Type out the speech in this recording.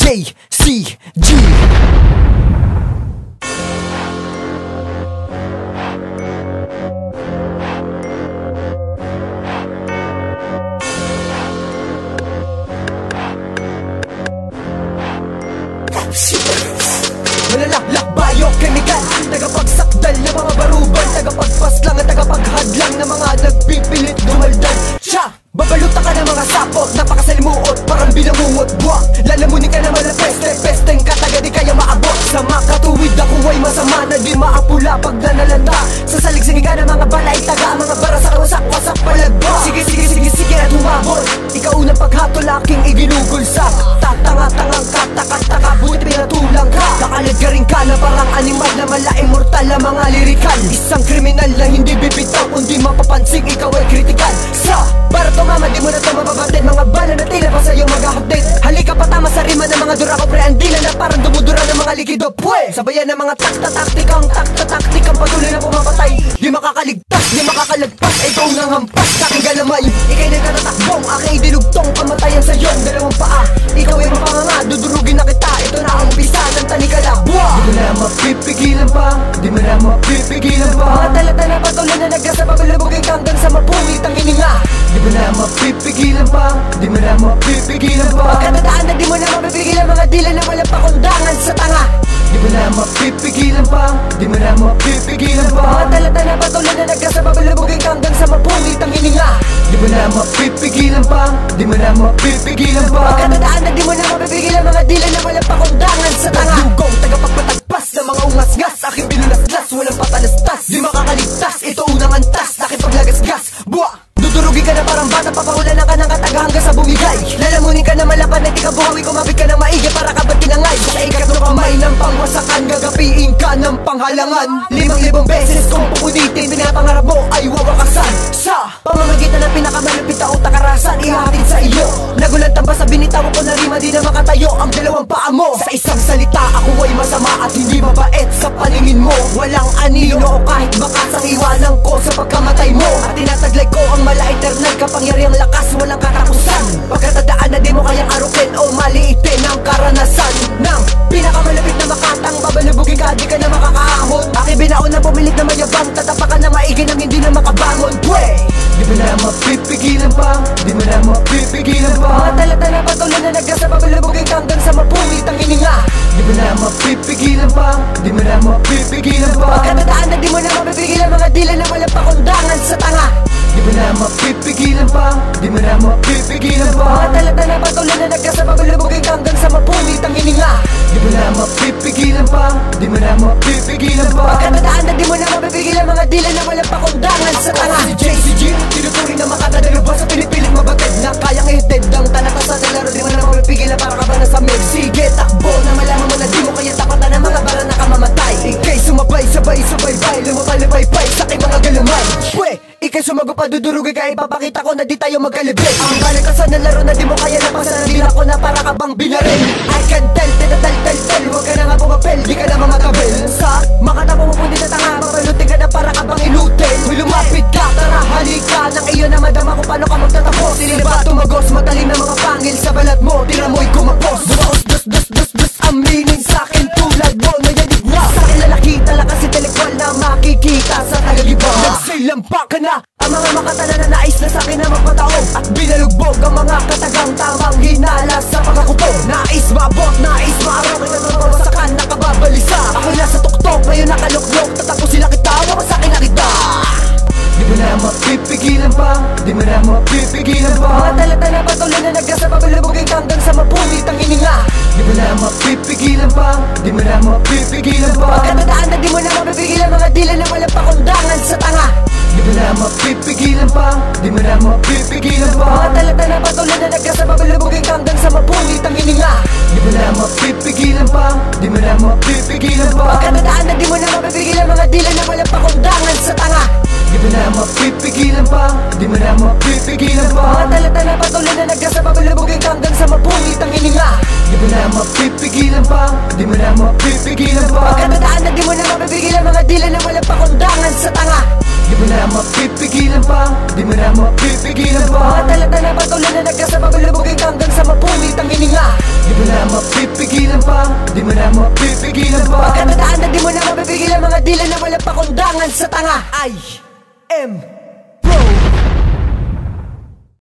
JCG. Malalakak, biokemikal, tagapagsakdal ng mga baruban, tagapagpaslang at tagapaghadlang ng mga nagpipilit dumaldan. Siya, babaluta ka ng mga sapot, napakasalimuot, parang binamungot buwak. Lalamunin ka naman ng pesteng ka, taga di kaya maabot. Sa makatuwid ako ay masama na di maapula pag nanalanda. Sa saligsigi ka ng mga balay taga, mga barasak, wasak palagbo. Sige at humabol, ikaw unang paghatol aking iginugol sa tatanga-tangang kataka-taka, buti pinatulang ka. Kakalad ka rin ka na parang animal na malaing mortal na mga lirikal. Isang kriminal na hindi bibitaw, kundi mapapansin ikaw ay kritikal. Sa para tumama di mo na ito mababatid, mga bala na tila pa sa'yo mag-update. Halika patama sa rima ng mga dura ko, pre andila na parang dumudura ng mga likido. Pwe, sabayan ng mga taktikang patuloy na pumapatay. Di makakaligtas, di makakalagpas, ay ikaw nang hampas, aking galamay. Ika'y nagkatatakbong, aking idinugtong kamatayan sa iyong dalawang paa. Ikaw ay mapanganga, dudurugin na kita, ito na ang umpisa ng tanikala. Di mo na mapipigilan pa, di mo na mapipigilan pa. Mga talata na patuloy na nagkasa pabalabugin hanggang sa mapungit ang hininga. Di mo na mapipigilan pa, di mo na mapipigilan pa. Pagkatadaan na di mo na mapipigilan, mga dila na walang pakundangan sa tanga. Di mo na mapipigilan pa, di mo na mapipigilan pa. Mga talata na patuloy na nagkasa pabalabugin hanggang sa mapungit ang hininga. Di mo na mapipigilan pa, di mo na mapipigilan pa. Pagkatadaan na di mo na mapipigilan, mga dila na walang pakundangan sa tanga. Dugong tagapagpatagpas ng mga ungas-ngas, aking binulaslas, walang patalastas. Di makakaligtas, ito unang antas, aking paglagasgas. Buwa! Dudurugin ka na parang bata, papahulanan ka ng kataga hanggang sa bumigay. Lalamunin ka na malapan na di ka buhawi, kumapit ka na maigi para ka ba't tinangay. Sa ikatlo kamay ng pangwasakan, gagapiin ka ng panghalangan. 5,000 beses kung pupunitin, pinapangarap mo ay wawakasan. Sa pamamagitan ng pinakamalupit na utak karasan, ihahatid sa iyo. Nagulantang ba sa binitawan ko na rima, di na makatayo ang dalawang paa mo. Sa isang salita, ako ay masama at hindi mabait sa paningin mo. Walang anino o kahit bakas ang iwanan ko sa pagkamatay mo. At tinataglay ko ang mala eternal, kapangyariang lakas, walang katapusan. Pagkatadaan na di mo kayang arukin o maliitin ang karanasan ng pinakamalapit na makatang, babalubugin ka, di ka na makakaahon. Aking binaon na pumilit na mayabang, tatapakan na maigi nang hindi na makabangon. Pwe! Di mo na mapipigilan pa, di mo na mapipigilan pa. Mga talata na patuloy na nagkasa babalubugin hanggang sa mapungit ang hininga. Di mo na mapipigilan pa, di mo na mapipigilan pa. Pagkatadaan na di mo na mapipigilan, mga dila na walang pakundangan sa tanga. Di mo na mapipigilan pa, di mo na mapipigilan pa. Mga talata na patuloy na nagkasa babalubugin hanggang sa mapungit ang hininga. Di mo na mapipigilan pa, di mo na mapipigilan pa. Pagkatadaan na di mo na mapipigilan, mga dila na walang pakundangan sa tanga. Si JCG, tinuturing na makatadalo ba sa pinipiling mabatid na kayang ihatid ang tanatasan na laro. Di mo na mapipigilan, para ka ba nasa med. Sige, takbo na malaman mo na di mo kaya tapatan ng mga bara na kamamatay. Ika'y sumabay, sabay, lumapalipay-pay sa aking mga galamay. Pwe! Ika'y sumagot pa, dudurugin ka, ipapakita ko na di tayo magkalibig. Ang balakasan na laro na di mo kaya napasan, nandila ko na para ka bang binaril. I can tell, tinatal, huwag ka na nga pumapel, di ka na mamatabil. Sa makatapo mo kundi na tanga, mapalutin ka na para ka bang ilutin. May lumapit ka, tara halika, nang iyo na madama kung paano ka magtatapos. Sili ba tumagos, matalim na mga pangil sa balat mo, tira mo'y kumapos. Bumaos, dus, aminin sa'kin tulad mo na yan igwa. Sa'kin lalaki, talakas intelektual na makikita sa tagaliba. Nagsilampa ka na ang mga makatala na nais na sa'kin na magpataog, at binalugbog ang mga katagang tamang hinala sa pagkakupo. Nais maabot, nais maaraw, kita nabawasakan, nakababalisa. Ako nasa tuktok, ngayon nakaluklok, tatapusin na kita, wawasakin na kita. Di mo na mapipigilan pa, di mo na mapipigilan pa. Mga talata na patuloy na nagkasa pabalubugin hanggang sa mapungit ang hininga. Di mo na mapipigilan pa, di mo na mapipigilan pa. Pagkatadaan na di mo na mapipigilan, mga dila na walang pakundangan sa tanga. Di mo na mapipigilan pa, di mo na mapipigilan pa. Mga talata na patuloy na nagkasa pabalubugin hanggang sa mapungit ang hininga. Di mo na mapipigilan pa, di mo na mapipigilan pa. Pagkatadaan na di mo na mapipigilan, mga dila na walang pakundangan sa tanga. Di mo na mapipigilan pa, di mo na mapipigilan pa. Mga talata na patuloy na nagkasa pabalubugin hanggang sa mapungit ang hininga. Di mo na mapipigilan pa, di mo na mapipigilan pa. Pagkatadaan na di mo na mapipigilan, mga dila na walang pakundangan sa tanga. Di mo na mapipigilan pa, di mo na mapipigilan pa. Mga talata na patuloy na nagkasa pabalubugin hanggang sa mapungit ang hininga. Di mo na na mapipigilan pa, di mo na mapipigilan pa. Pagkatandaan na di mo na mapipigilan mga dila na walang pakundangan sa tanga. I am